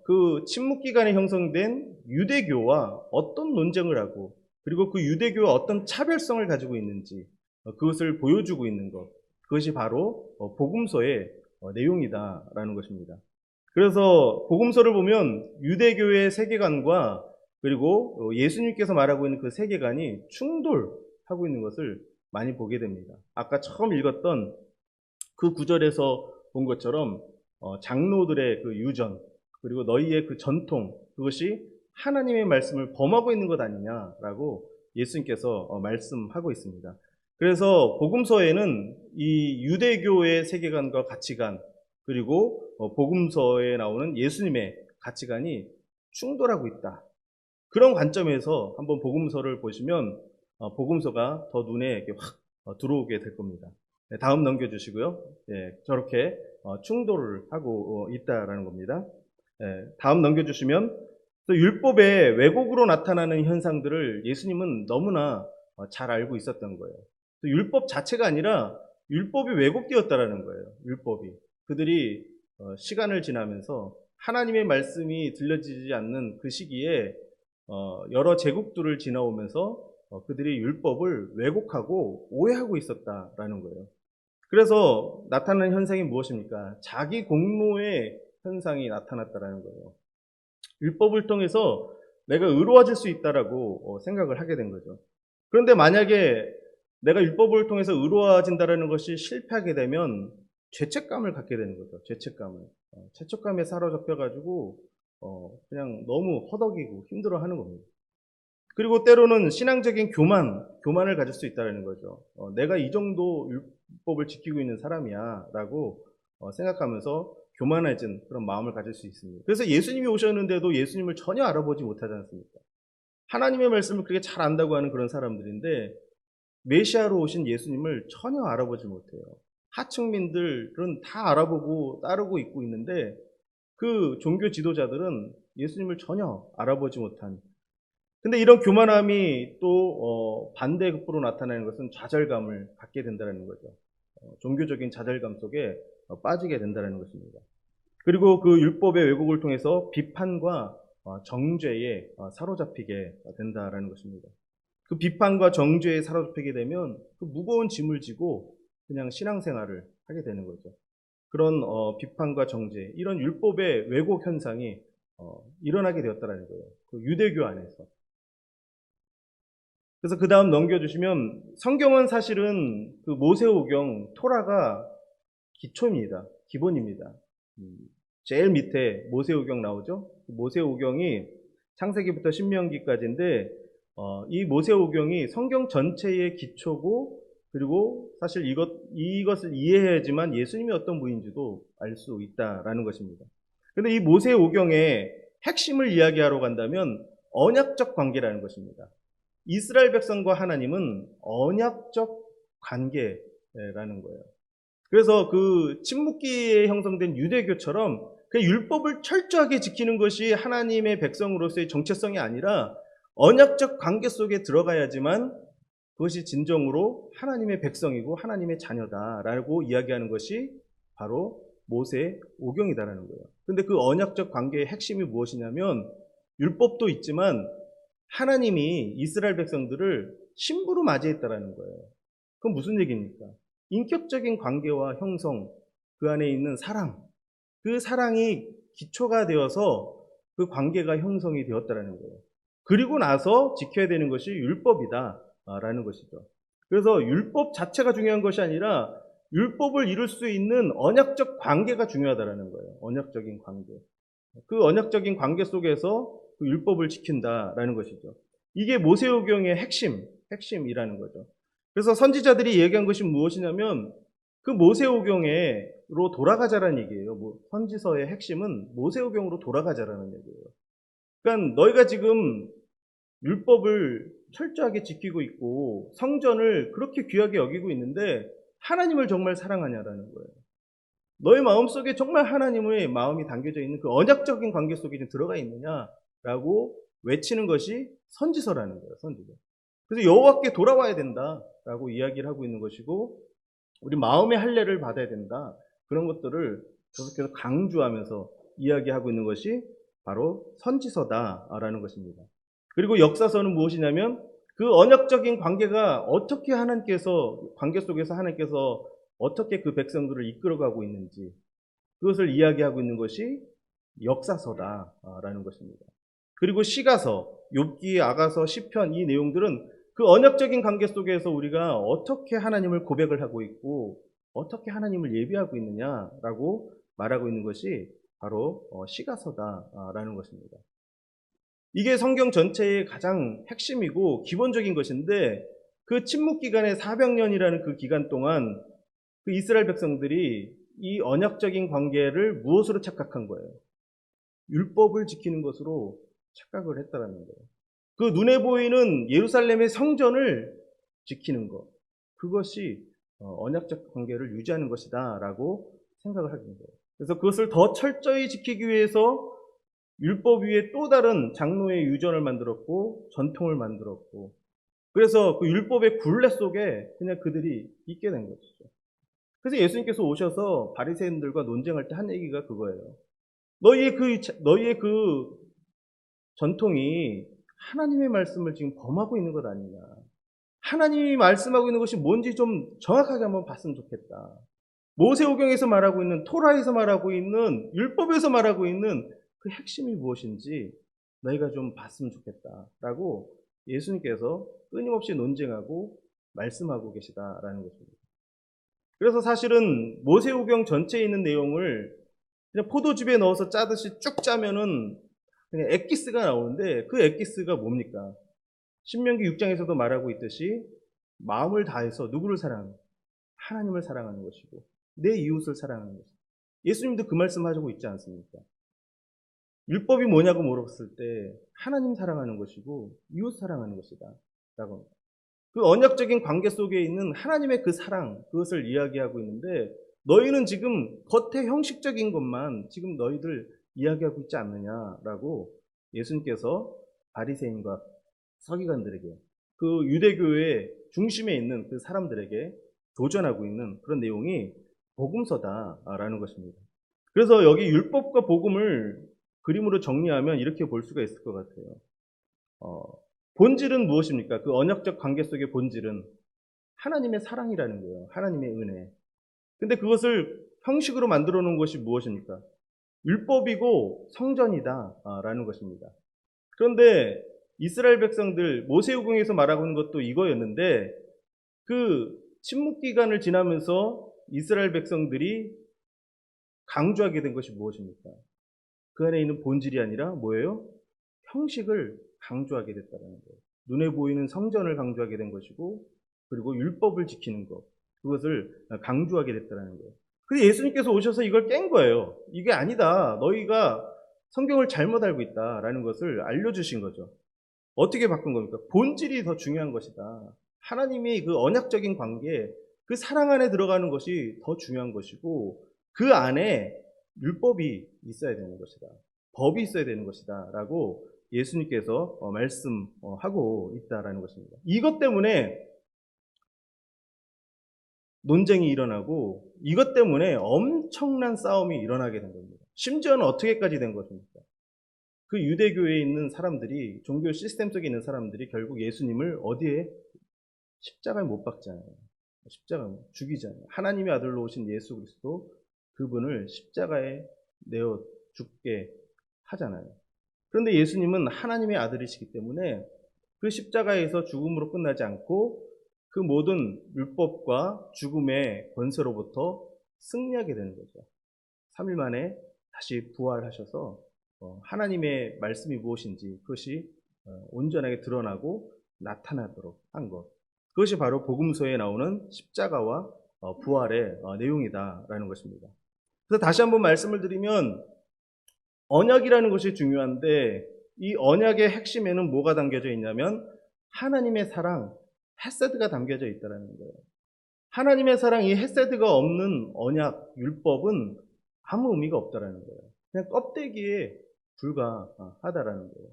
그 침묵 기간에 형성된 유대교와 어떤 논쟁을 하고, 그리고 그 유대교와 어떤 차별성을 가지고 있는지 그것을 보여주고 있는 것, 그것이 바로 복음서의 내용이다라는 것입니다. 그래서 복음서를 보면 유대교의 세계관과 그리고 예수님께서 말하고 있는 그 세계관이 충돌하고 있는 것을 많이 보게 됩니다. 아까 처음 읽었던 그 구절에서 본 것처럼 장로들의 그 유전, 그리고 너희의 그 전통, 그것이 하나님의 말씀을 범하고 있는 것 아니냐라고 예수님께서 말씀하고 있습니다. 그래서 복음서에는 이 유대교의 세계관과 가치관, 그리고 복음서에 나오는 예수님의 가치관이 충돌하고 있다. 그런 관점에서 한번 복음서를 보시면 복음서가 더 눈에 이렇게 확 들어오게 될 겁니다. 네, 다음 넘겨주시고요. 네, 저렇게 충돌을 하고 있다라는 겁니다. 네, 다음 넘겨주시면 또 율법의 왜곡으로 나타나는 현상들을 예수님은 너무나 잘 알고 있었던 거예요. 또 율법 자체가 아니라 율법이 왜곡되었다라는 거예요. 율법이. 그들이 시간을 지나면서 하나님의 말씀이 들려지지 않는 그 시기에 여러 제국들을 지나오면서 그들이 율법을 왜곡하고 오해하고 있었다라는 거예요. 그래서 나타나는 현상이 무엇입니까? 자기 공로의 현상이 나타났다라는 거예요. 율법을 통해서 내가 의로워질 수 있다라고 생각을 하게 된 거죠. 그런데 만약에 내가 율법을 통해서 의로워진다라는 것이 실패하게 되면 죄책감을 갖게 되는 거죠. 죄책감을. 죄책감에 사로잡혀가지고 그냥 너무 허덕이고 힘들어하는 겁니다. 그리고 때로는 신앙적인 교만을 가질 수 있다는 거죠. 내가 이 정도 율법을 지키고 있는 사람이야 라고 생각하면서 교만해진 그런 마음을 가질 수 있습니다. 그래서 예수님이 오셨는데도 예수님을 전혀 알아보지 못하지 않습니까? 하나님의 말씀을 그렇게 잘 안다고 하는 그런 사람들인데 메시아로 오신 예수님을 전혀 알아보지 못해요. 하층민들은 다 알아보고 따르고 있고 있는데 그 종교 지도자들은 예수님을 전혀 알아보지 못한. 근데 이런 교만함이 또 반대급부로 나타나는 것은 좌절감을 갖게 된다는 거죠. 종교적인 좌절감 속에 빠지게 된다는 것입니다. 그리고 그 율법의 왜곡을 통해서 비판과 정죄에 사로잡히게 된다는 것입니다. 그 비판과 정죄에 사로잡히게 되면 그 무거운 짐을 지고 그냥 신앙생활을 하게 되는 거죠. 그런 비판과 정죄, 이런 율법의 왜곡 현상이 일어나게 되었다는 거예요. 그 유대교 안에서. 그래서 그 다음 넘겨주시면 성경은 사실은 그 모세오경 토라가 기초입니다. 기본입니다. 제일 밑에 모세오경 나오죠. 모세오경이 창세기부터 신명기까지인데 이 모세오경이 성경 전체의 기초고, 그리고 사실 이것을 이해해야지만 예수님이 어떤 분인지도 알 수 있다라는 것입니다. 그런데 이 모세오경의 핵심을 이야기하러 간다면 언약적 관계라는 것입니다. 이스라엘 백성과 하나님은 언약적 관계라는 거예요. 그래서 그 침묵기에 형성된 유대교처럼 그 율법을 철저하게 지키는 것이 하나님의 백성으로서의 정체성이 아니라 언약적 관계 속에 들어가야지만 그것이 진정으로 하나님의 백성이고 하나님의 자녀다라고 이야기하는 것이 바로 모세 오경이다라는 거예요. 근데 그 언약적 관계의 핵심이 무엇이냐면 율법도 있지만 하나님이 이스라엘 백성들을 신부로 맞이했다라는 거예요. 그건 무슨 얘기입니까? 인격적인 관계와 형성, 그 안에 있는 사랑, 그 사랑이 기초가 되어서 그 관계가 형성이 되었다라는 거예요. 그리고 나서 지켜야 되는 것이 율법이다라는 것이죠. 그래서 율법 자체가 중요한 것이 아니라 율법을 이룰 수 있는 언약적 관계가 중요하다라는 거예요. 언약적인 관계. 그 언약적인 관계 속에서 그 율법을 지킨다라는 것이죠. 이게 모세오경의 핵심이라는 거죠. 그래서 선지자들이 얘기한 것이 무엇이냐면 그 모세오경으로 돌아가자라는 얘기예요. 선지서의 핵심은 모세오경으로 돌아가자라는 얘기예요. 그러니까 너희가 지금 율법을 철저하게 지키고 있고 성전을 그렇게 귀하게 여기고 있는데 하나님을 정말 사랑하냐라는 거예요. 너의 마음속에 정말 하나님의 마음이 담겨져 있는 그 언약적인 관계 속에 좀 들어가 있느냐라고 외치는 것이 선지서라는 거예요. 선지서. 그래서 여호와께 돌아와야 된다라고 이야기를 하고 있는 것이고, 우리 마음의 할례를 받아야 된다. 그런 것들을 계속해서 강조하면서 이야기하고 있는 것이 바로 선지서다라는 것입니다. 그리고 역사서는 무엇이냐면 그 언약적인 관계가 어떻게 관계 속에서 하나님께서 어떻게 그 백성들을 이끌어가고 있는지 그것을 이야기하고 있는 것이 역사서다라는 것입니다. 그리고 시가서, 욥기, 아가서, 시편, 이 내용들은 그 언약적인 관계 속에서 우리가 어떻게 하나님을 고백을 하고 있고 어떻게 하나님을 예비하고 있느냐라고 말하고 있는 것이 바로 시가서다라는 것입니다. 이게 성경 전체의 가장 핵심이고 기본적인 것인데 그 침묵 기간의 400년이라는 그 기간 동안 그 이스라엘 백성들이 이 언약적인 관계를 무엇으로 착각한 거예요? 율법을 지키는 것으로 착각을 했다라는 거예요. 그 눈에 보이는 예루살렘의 성전을 지키는 것, 그것이 언약적 관계를 유지하는 것이다 라고 생각을 하게 된 거예요. 그래서 그것을 더 철저히 지키기 위해서 율법 위에 또 다른 장로의 유전을 만들었고 전통을 만들었고, 그래서 그 율법의 굴레 속에 그냥 그들이 있게 된 것이죠. 그래서 예수님께서 오셔서 바리새인들과 논쟁할 때 한 얘기가 그거예요. 너희의 그 전통이 하나님의 말씀을 지금 범하고 있는 것 아니냐. 하나님이 말씀하고 있는 것이 뭔지 좀 정확하게 한번 봤으면 좋겠다. 모세오경에서 말하고 있는, 토라에서 말하고 있는, 율법에서 말하고 있는 그 핵심이 무엇인지 너희가 좀 봤으면 좋겠다라고 예수님께서 끊임없이 논쟁하고 말씀하고 계시다라는 것입니다. 그래서 사실은 모세오경 전체에 있는 내용을 그냥 포도즙에 넣어서 짜듯이 쭉 짜면은 그냥 엑기스가 나오는데, 그 엑기스가 뭡니까? 신명기 6장에서도 말하고 있듯이 마음을 다해서 누구를 사랑하는? 하나님을 사랑하는 것이고 내 이웃을 사랑하는 것이고, 예수님도 그 말씀하시고 있지 않습니까? 율법이 뭐냐고 물었을 때 하나님 사랑하는 것이고 이웃 사랑하는 것이다 라고 합니다. 그 언약적인 관계 속에 있는 하나님의 그 사랑, 그것을 이야기하고 있는데, 너희는 지금 겉에 형식적인 것만 지금 너희들 이야기하고 있지 않느냐라고 예수님께서 바리새인과 서기관들에게, 그 유대교의 중심에 있는 그 사람들에게 도전하고 있는 그런 내용이 복음서다라는 것입니다. 그래서 여기 율법과 복음을 그림으로 정리하면 이렇게 볼 수가 있을 것 같아요. 본질은 무엇입니까? 그 언약적 관계 속의 본질은 하나님의 사랑이라는 거예요. 하나님의 은혜. 근데 그것을 형식으로 만들어 놓은 것이 무엇입니까? 율법이고 성전이다라는 것입니다. 그런데 이스라엘 백성들, 모세오경에서 말하고 있는 것도 이거였는데, 그 침묵 기간을 지나면서 이스라엘 백성들이 강조하게 된 것이 무엇입니까? 그 안에 있는 본질이 아니라 뭐예요? 형식을 강조하게 됐다는 거예요. 눈에 보이는 성전을 강조하게 된 것이고, 그리고 율법을 지키는 것, 그것을 강조하게 됐다는 거예요. 그래서 예수님께서 오셔서 이걸 깬 거예요. 이게 아니다. 너희가 성경을 잘못 알고 있다라는 것을 알려주신 거죠. 어떻게 바꾼 겁니까? 본질이 더 중요한 것이다. 하나님이 그 언약적인 관계, 그 사랑 안에 들어가는 것이 더 중요한 것이고, 그 안에 율법이 있어야 되는 것이다. 법이 있어야 되는 것이다. 라고 예수님께서 말씀하고 있다라는 것입니다. 이것 때문에 논쟁이 일어나고, 이것 때문에 엄청난 싸움이 일어나게 된 겁니다. 심지어는 어떻게까지 된 것입니까? 그 유대교에 있는 사람들이, 종교 시스템 속에 있는 사람들이 결국 예수님을 어디에? 십자가에 못 박잖아요. 십자가에 죽이잖아요. 하나님의 아들로 오신 예수 그리스도, 그분을 십자가에 내어 죽게 하잖아요. 그런데 예수님은 하나님의 아들이시기 때문에 그 십자가에서 죽음으로 끝나지 않고 그 모든 율법과 죽음의 권세로부터 승리하게 되는 거죠. 3일 만에 다시 부활하셔서 하나님의 말씀이 무엇인지 그것이 온전하게 드러나고 나타나도록 한 것. 그것이 바로 복음서에 나오는 십자가와 부활의 내용이다라는 것입니다. 그래서 다시 한번 말씀을 드리면, 언약이라는 것이 중요한데 이 언약의 핵심에는 뭐가 담겨져 있냐면 하나님의 사랑, 헤세드가 담겨져 있다는 거예요. 하나님의 사랑, 이 헤세드가 없는 언약, 율법은 아무 의미가 없다라는 거예요. 그냥 껍데기에 불과하다라는 거예요.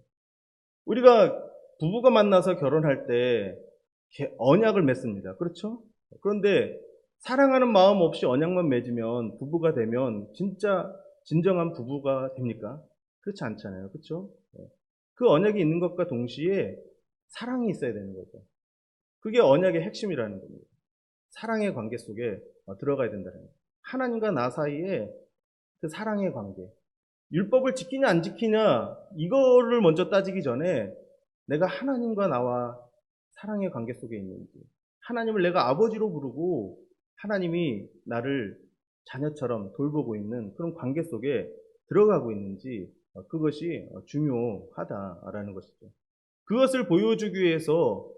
우리가 부부가 만나서 결혼할 때 언약을 맺습니다. 그렇죠? 그런데 사랑하는 마음 없이 언약만 맺으면, 부부가 되면 진짜 진정한 부부가 됩니까? 그렇지 않잖아요. 그렇죠? 그 언약이 있는 것과 동시에 사랑이 있어야 되는 거죠. 그게 언약의 핵심이라는 겁니다. 사랑의 관계 속에 들어가야 된다는 거예요. 하나님과 나 사이에 그 사랑의 관계. 율법을 지키냐 안 지키냐 이거를 먼저 따지기 전에 내가 하나님과 나와 사랑의 관계 속에 있는지, 하나님을 내가 아버지로 부르고 하나님이 나를 자녀처럼 돌보고 있는 그런 관계 속에 들어가고 있는지, 그것이 중요하다라는 것이죠. 그것을 보여주기 위해서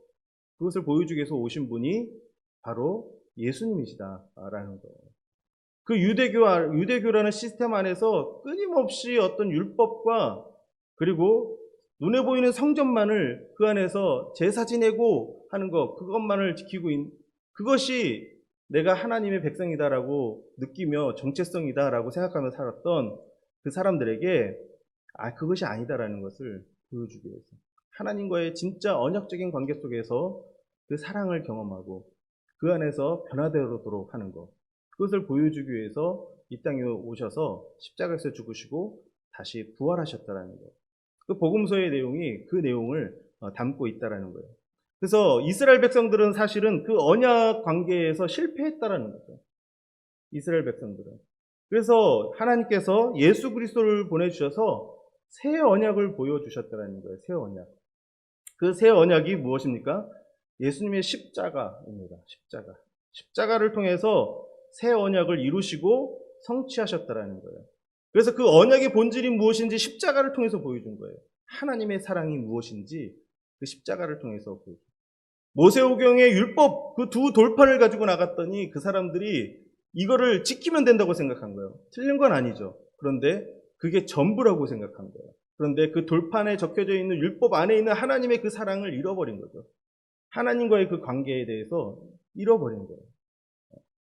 오신 분이 바로 예수님이시다라는 거예요. 그 유대교라는 시스템 안에서 끊임없이 어떤 율법과 그리고 눈에 보이는 성전만을 그 안에서 제사 지내고 하는 것, 그것만을 지키고 그것이 내가 하나님의 백성이다라고 느끼며 정체성이다라고 생각하며 살았던 그 사람들에게 그것이 아니다라는 것을 보여주기 위해서 하나님과의 진짜 언약적인 관계 속에서 그 사랑을 경험하고 그 안에서 변화되도록 하는 것, 그것을 보여주기 위해서 이 땅에 오셔서 십자가에서 죽으시고 다시 부활하셨다라는 것. 그 복음서의 내용이 그 내용을 담고 있다라는 거예요. 그래서 이스라엘 백성들은 사실은 그 언약 관계에서 실패했다라는 거죠. 이스라엘 백성들은. 그래서 하나님께서 예수 그리스도를 보내주셔서 새 언약을 보여주셨다라는 거예요. 새 언약. 그 새 언약이 무엇입니까? 예수님의 십자가입니다. 십자가를 통해서 새 언약을 이루시고 성취하셨다라는 거예요. 그래서 그 언약의 본질이 무엇인지 십자가를 통해서 보여준 거예요. 하나님의 사랑이 무엇인지 그 십자가를 통해서 보여준 거예요. 모세오경의 율법 그 두 돌판을 가지고 나갔더니 그 사람들이 이거를 지키면 된다고 생각한 거예요. 틀린 건 아니죠. 그런데 그게 전부라고 생각한 거예요. 그런데 그 돌판에 적혀져 있는 율법 안에 있는 하나님의 그 사랑을 잃어버린 거죠. 하나님과의 그 관계에 대해서 잃어버린 거예요.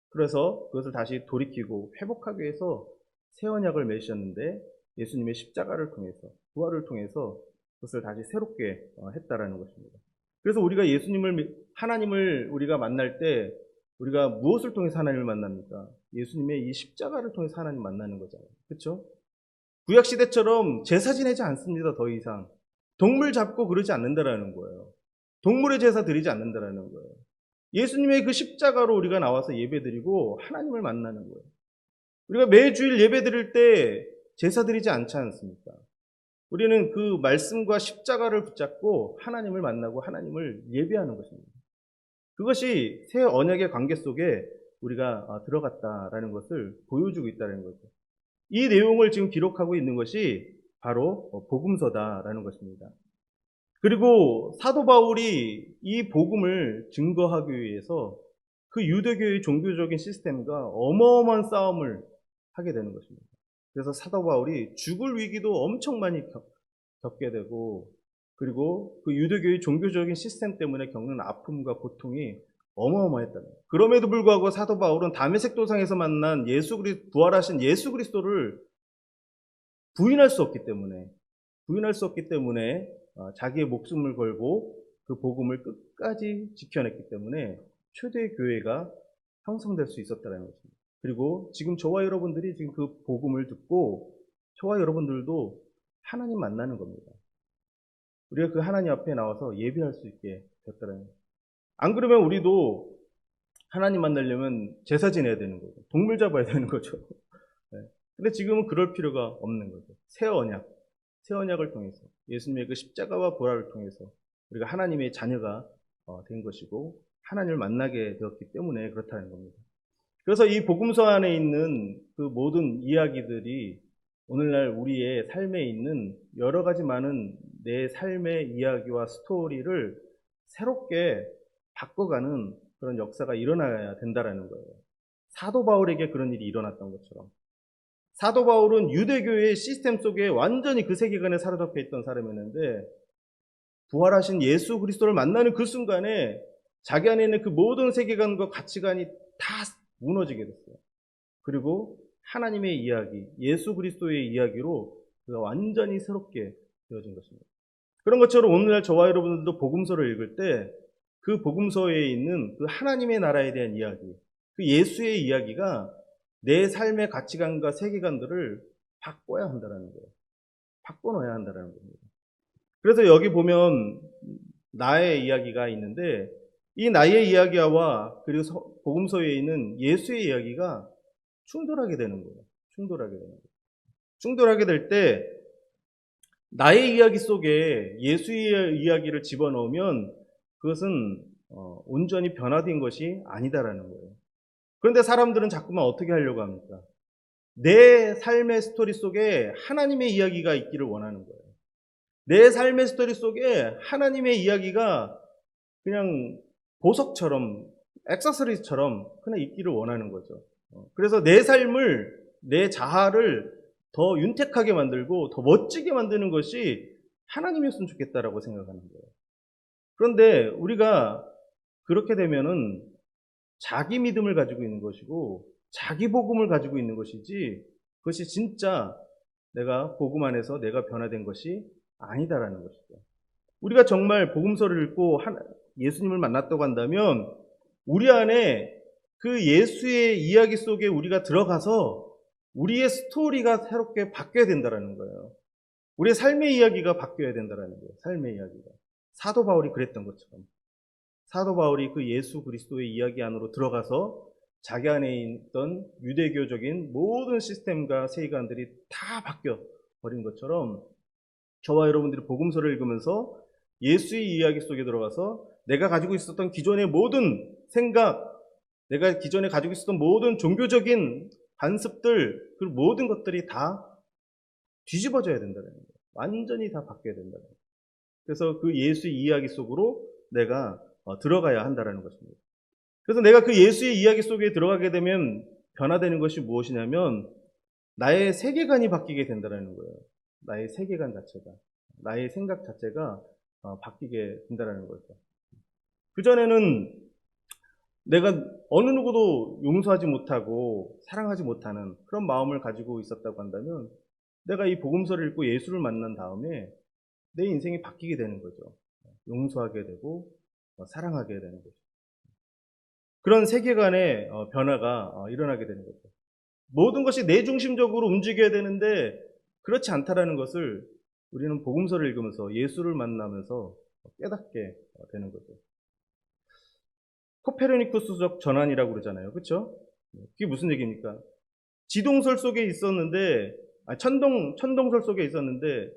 그래서 그것을 다시 돌이키고 회복하기 위해서 새 언약을 맺으셨는데 예수님의 십자가를 통해서 부활을 통해서 그것을 다시 새롭게 했다라는 것입니다. 그래서 우리가 하나님을 우리가 만날 때 우리가 무엇을 통해서 하나님을 만납니까? 예수님의 이 십자가를 통해서 하나님 만나는 거잖아요. 그렇죠? 구약 시대처럼 제사 지내지 않습니다. 더 이상 동물 잡고 그러지 않는다라는 거예요. 동물의 제사 드리지 않는다라는 거예요. 예수님의 그 십자가로 우리가 나와서 예배드리고 하나님을 만나는 거예요. 우리가 매주일 예배드릴 때 제사 드리지 않지 않습니까? 우리는 그 말씀과 십자가를 붙잡고 하나님을 만나고 하나님을 예배하는 것입니다. 그것이 새 언약의 관계 속에 우리가 들어갔다라는 것을 보여주고 있다는 거죠. 이 내용을 지금 기록하고 있는 것이 바로 복음서다라는 것입니다. 그리고 사도 바울이 이 복음을 증거하기 위해서 그 유대교의 종교적인 시스템과 어마어마한 싸움을 하게 되는 것입니다. 그래서 사도 바울이 죽을 위기도 엄청 많이 겪게 되고, 그리고 그 유대교의 종교적인 시스템 때문에 겪는 아픔과 고통이 어마어마했다는 거예요. 그럼에도 불구하고 사도 바울은 다메섹 도상에서 만난 부활하신 예수 그리스도를 부인할 수 없기 때문에 자기의 목숨을 걸고 그 복음을 끝까지 지켜냈기 때문에 초대 교회가 형성될 수 있었다는 것입니다. 그리고 지금 저와 여러분들이 지금 그 복음을 듣고 저와 여러분들도 하나님 만나는 겁니다. 우리가 그 하나님 앞에 나와서 예배할 수 있게 됐다는 거예요. 안 그러면 우리도 하나님 만나려면 제사 지내야 되는 거죠. 동물 잡아야 되는 거죠. 네. 근데 지금은 그럴 필요가 없는 거죠. 새 언약을 통해서 예수님의 그 십자가와 부활을 통해서 우리가 하나님의 자녀가 된 것이고 하나님을 만나게 되었기 때문에 그렇다는 겁니다. 그래서 이 복음서 안에 있는 그 모든 이야기들이 오늘날 우리의 삶에 있는 여러 가지 많은 내 삶의 이야기와 스토리를 새롭게 바꿔가는 그런 역사가 일어나야 된다는 거예요. 사도 바울에게 그런 일이 일어났던 것처럼. 사도 바울은 유대교의 시스템 속에 완전히 그 세계관에 사로잡혀 있던 사람이었는데 부활하신 예수 그리스도를 만나는 그 순간에 자기 안에 있는 그 모든 세계관과 가치관이 다 무너지게 됐어요. 그리고 하나님의 이야기, 예수 그리스도의 이야기로 그가 완전히 새롭게 되어진 것입니다. 그런 것처럼 오늘날 저와 여러분들도 복음서를 읽을 때 그 복음서에 있는 그 하나님의 나라에 대한 이야기, 그 예수의 이야기가 내 삶의 가치관과 세계관들을 바꿔야 한다는 거예요. 바꿔놓아야 한다는 겁니다. 그래서 여기 보면 나의 이야기가 있는데 이 나의 이야기와 그리고 복음서에 있는 예수의 이야기가 충돌하게 되는 거예요. 충돌하게 될 때 나의 이야기 속에 예수의 이야기를 집어넣으면 그것은 온전히 변화된 것이 아니다라는 거예요. 그런데 사람들은 자꾸만 어떻게 하려고 합니까? 내 삶의 스토리 속에 하나님의 이야기가 있기를 원하는 거예요. 내 삶의 스토리 속에 하나님의 이야기가 그냥 보석처럼, 액세서리처럼 그냥 있기를 원하는 거죠. 그래서 내 삶을, 내 자아를 더 윤택하게 만들고 더 멋지게 만드는 것이 하나님이었으면 좋겠다라고 생각하는 거예요. 그런데 우리가 그렇게 되면은 자기 믿음을 가지고 있는 것이고 자기 복음을 가지고 있는 것이지 그것이 진짜 내가 복음 안에서 내가 변화된 것이 아니다라는 것이죠. 우리가 정말 복음서를 읽고 예수님을 만났다고 한다면 우리 안에 그 예수의 이야기 속에 우리가 들어가서 우리의 스토리가 새롭게 바뀌어야 된다는 거예요. 우리의 삶의 이야기가 바뀌어야 된다는 거예요. 삶의 이야기가. 사도 바울이 그랬던 것처럼. 사도 바울이 그 예수 그리스도의 이야기 안으로 들어가서 자기 안에 있던 유대교적인 모든 시스템과 세계관들이 다 바뀌어 버린 것처럼 저와 여러분들이 복음서를 읽으면서 예수의 이야기 속에 들어가서 내가 가지고 있었던 기존의 모든 생각, 내가 기존에 가지고 있었던 모든 종교적인 관습들, 그 모든 것들이 다 뒤집어져야 된다는 거예요. 완전히 다 바뀌어야 된다는 거예요. 그래서 그 예수의 이야기 속으로 내가 들어가야 한다는 것입니다. 그래서 내가 그 예수의 이야기 속에 들어가게 되면 변화되는 것이 무엇이냐면 나의 세계관이 바뀌게 된다는 거예요. 나의 세계관 자체가, 나의 생각 자체가 바뀌게 된다는 거죠. 그전에는 내가 어느 누구도 용서하지 못하고 사랑하지 못하는 그런 마음을 가지고 있었다고 한다면 내가 이 복음서를 읽고 예수를 만난 다음에 내 인생이 바뀌게 되는 거죠. 용서하게 되고 사랑하게 되는 거죠. 그런 세계관의 변화가 일어나게 되는 거죠. 모든 것이 내 중심적으로 움직여야 되는데 그렇지 않다라는 것을 우리는 복음서를 읽으면서 예수를 만나면서 깨닫게 되는 거죠. 코페르니쿠스적 전환이라고 그러잖아요. 그렇죠? 그게 무슨 얘기입니까? 지동설 속에 있었는데 천동설 속에 있었는데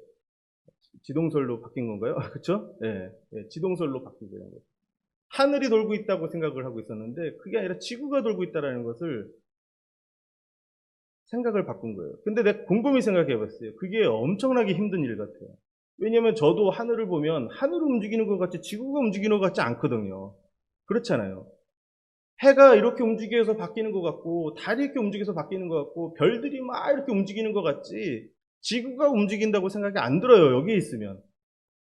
지동설로 바뀐 건가요? 그렇죠? 네, 지동설로 바뀌게 되는 거죠. 하늘이 돌고 있다고 생각을 하고 있었는데 그게 아니라 지구가 돌고 있다는 것을 생각을 바꾼 거예요. 근데 내가 곰곰이 생각해 봤어요. 그게 엄청나게 힘든 일 같아요. 왜냐하면 저도 하늘을 보면 하늘을 움직이는 것 같지 지구가 움직이는 것 같지 않거든요. 그렇잖아요. 해가 이렇게 움직여서 바뀌는 것 같고 달이 이렇게 움직여서 바뀌는 것 같고 별들이 막 이렇게 움직이는 것 같지 지구가 움직인다고 생각이 안 들어요. 여기에 있으면.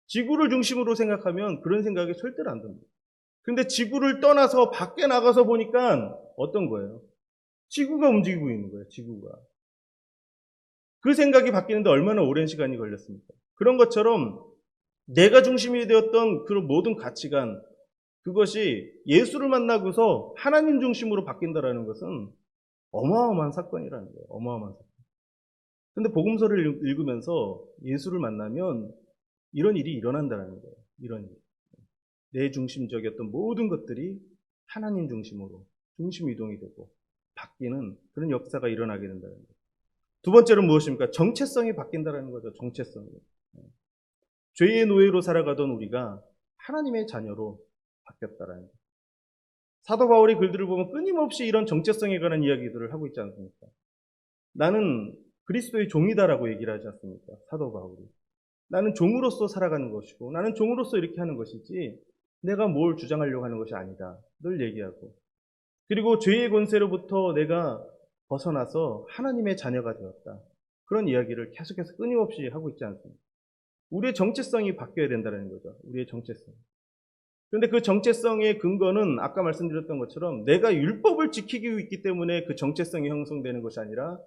지구를 중심으로 생각하면 그런 생각이 절대로 안 듭니다. 근데 지구를 떠나서 밖에 나가서 보니까 어떤 거예요? 지구가 움직이고 있는 거예요. 지구가. 그 생각이 바뀌는데 얼마나 오랜 시간이 걸렸습니까? 그런 것처럼 내가 중심이 되었던 그런 모든 가치관 그것이 예수를 만나고서 하나님 중심으로 바뀐다라는 것은 어마어마한 사건이라는 거예요. 어마어마한 사건. 근데 복음서를 읽으면서 예수를 만나면 이런 일이 일어난다는 거예요. 이런 일. 내 중심적이었던 모든 것들이 하나님 중심으로 중심 이동이 되고 바뀌는 그런 역사가 일어나게 된다는 거예요. 두 번째는 무엇입니까? 정체성이 바뀐다는 거죠. 정체성이. 죄의 노예로 살아가던 우리가 하나님의 자녀로 바뀌었다라는 거예요. 사도 바울의 글들을 보면 끊임없이 이런 정체성에 관한 이야기들을 하고 있지 않습니까? 나는 그리스도의 종이다라고 얘기를 하지 않습니까? 사도 바울이. 나는 종으로서 살아가는 것이고 나는 종으로서 이렇게 하는 것이지 내가 뭘 주장하려고 하는 것이 아니다. 늘 얘기하고. 그리고 죄의 권세로부터 내가 벗어나서 하나님의 자녀가 되었다. 그런 이야기를 계속해서 끊임없이 하고 있지 않습니까? 우리의 정체성이 바뀌어야 된다는 거죠. 우리의 정체성. 그런데 그 정체성의 근거는 아까 말씀드렸던 것처럼 내가 율법을 지키기 있기 때문에 그 정체성이 형성되는 것이 아니라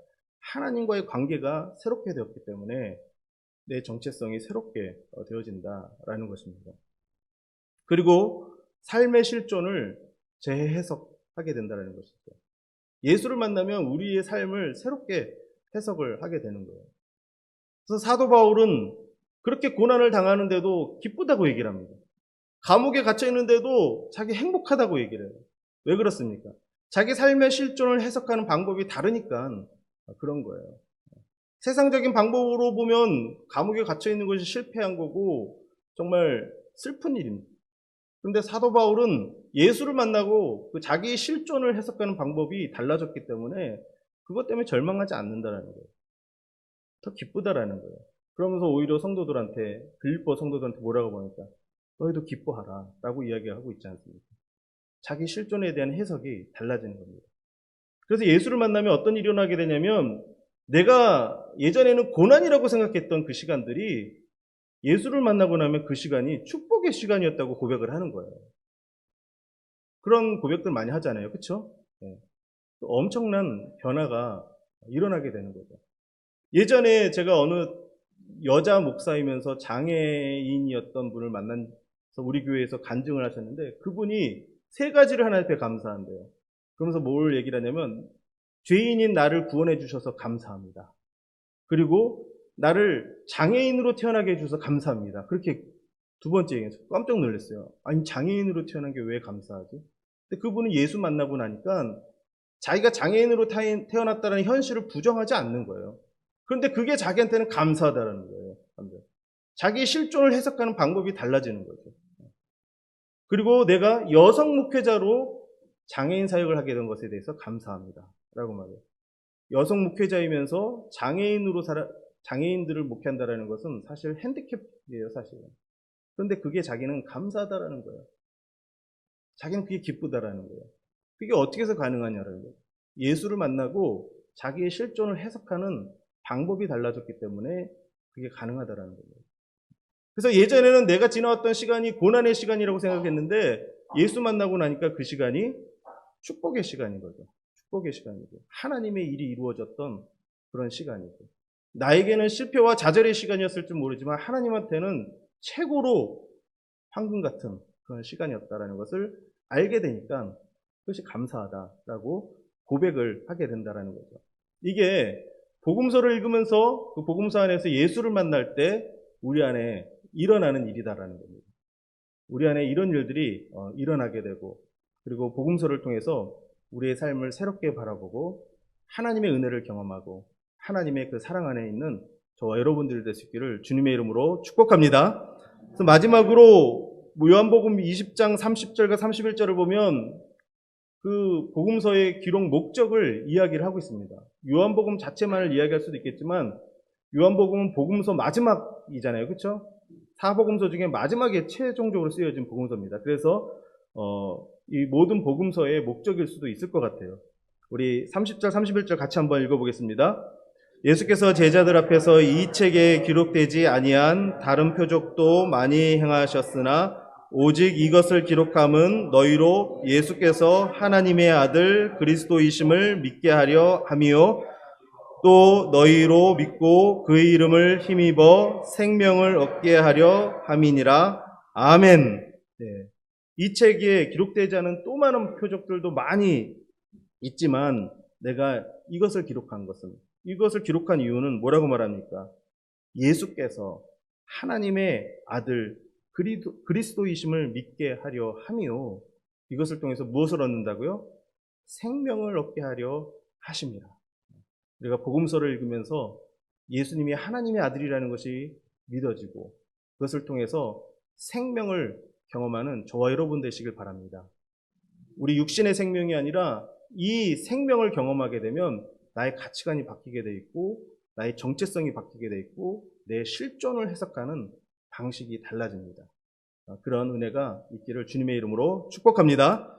하나님과의 관계가 새롭게 되었기 때문에 내 정체성이 새롭게 되어진다라는 것입니다. 그리고 삶의 실존을 재해석하게 된다는 것이죠. 예수를 만나면 우리의 삶을 새롭게 해석을 하게 되는 거예요. 그래서 사도 바울은 그렇게 고난을 당하는데도 기쁘다고 얘기를 합니다. 감옥에 갇혀 있는데도 자기 행복하다고 얘기를 해요. 왜 그렇습니까? 자기 삶의 실존을 해석하는 방법이 다르니까 그런 거예요. 세상적인 방법으로 보면 감옥에 갇혀 있는 것이 실패한 거고 정말 슬픈 일입니다. 그런데 사도 바울은 예수를 만나고 그 자기의 실존을 해석하는 방법이 달라졌기 때문에 그것 때문에 절망하지 않는다라는 거예요. 더 기쁘다라는 거예요. 그러면서 오히려 성도들한테, 빌립보 성도들한테 뭐라고 보니까 너희도 기뻐하라 라고 이야기하고 있지 않습니까? 자기 실존에 대한 해석이 달라지는 겁니다. 그래서 예수를 만나면 어떤 일이 일어나게 되냐면 내가 예전에는 고난이라고 생각했던 그 시간들이 예수를 만나고 나면 그 시간이 축복의 시간이었다고 고백을 하는 거예요. 그런 고백들 많이 하잖아요. 그렇죠? 네. 엄청난 변화가 일어나게 되는 거죠. 예전에 제가 어느 여자 목사이면서 장애인이었던 분을 만나서 우리 교회에서 간증을 하셨는데 그분이 세 가지를 하나님께 감사한대요. 그러면서 뭘 얘기를 하냐면 죄인인 나를 구원해 주셔서 감사합니다. 그리고 나를 장애인으로 태어나게 해주셔서 감사합니다. 그렇게 두 번째 얘기해서 깜짝 놀랐어요. 아니 장애인으로 태어난 게 왜 감사하지? 근데 그분은 예수 만나고 나니까 자기가 장애인으로 태어났다는 현실을 부정하지 않는 거예요. 그런데 그게 자기한테는 감사하다는 거예요. 자기의 실존을 해석하는 방법이 달라지는 거죠. 그리고 내가 여성 목회자로 장애인 사역을 하게 된 것에 대해서 감사합니다. 라고 말해요. 여성 목회자이면서 장애인들을 목회한다는 것은 사실 핸디캡이에요, 사실은. 그런데 그게 자기는 감사하다라는 거예요. 자기는 그게 기쁘다라는 거예요. 그게 어떻게 해서 가능하냐라는 거예요. 예수를 만나고 자기의 실존을 해석하는 방법이 달라졌기 때문에 그게 가능하다라는 거예요. 그래서 예전에는 내가 지나왔던 시간이 고난의 시간이라고 생각했는데 예수 만나고 나니까 그 시간이 축복의 시간인 거죠. 축복의 시간이고 하나님의 일이 이루어졌던 그런 시간이고 나에게는 실패와 좌절의 시간이었을지 모르지만 하나님한테는 최고로 황금 같은 그런 시간이었다라는 것을 알게 되니까 그것이 감사하다라고 고백을 하게 된다라는 거죠. 이게 복음서를 읽으면서 그 복음서 안에서 예수를 만날 때 우리 안에 일어나는 일이다라는 겁니다. 우리 안에 이런 일들이 일어나게 되고 그리고 복음서를 통해서 우리의 삶을 새롭게 바라보고 하나님의 은혜를 경험하고 하나님의 그 사랑 안에 있는 저와 여러분들이 될 수 있기를 주님의 이름으로 축복합니다. 그래서 마지막으로 요한복음 20장 30절과 31절을 보면 그 복음서의 기록 목적을 이야기를 하고 있습니다. 요한복음 자체만을 이야기할 수도 있겠지만 요한복음은 복음서 마지막이잖아요. 그렇죠? 사복음서 중에 마지막에 최종적으로 쓰여진 복음서입니다. 그래서 이 모든 복음서의 목적일 수도 있을 것 같아요. 우리 30절, 31절 같이 한번 읽어보겠습니다. 예수께서 제자들 앞에서 이 책에 기록되지 아니한 다른 표적도 많이 행하셨으나 오직 이것을 기록함은 너희로 예수께서 하나님의 아들 그리스도이심을 믿게 하려 함이요 또 너희로 믿고 그의 이름을 힘입어 생명을 얻게 하려 함이니라. 아멘. 네. 이 책에 기록되지 않은 또 많은 표적들도 많이 있지만 내가 이것을 기록한 이유는 뭐라고 말합니까? 예수께서 하나님의 아들 그리스도이심을 믿게 하려 함이요. 이것을 통해서 무엇을 얻는다고요? 생명을 얻게 하려 하십니다. 우리가 복음서를 읽으면서 예수님이 하나님의 아들이라는 것이 믿어지고 그것을 통해서 생명을 경험하는 저와 여러분 되시길 바랍니다. 우리 육신의 생명이 아니라 이 생명을 경험하게 되면 나의 가치관이 바뀌게 돼 있고 나의 정체성이 바뀌게 돼 있고 내 실존을 해석하는 방식이 달라집니다. 그런 은혜가 있기를 주님의 이름으로 축복합니다.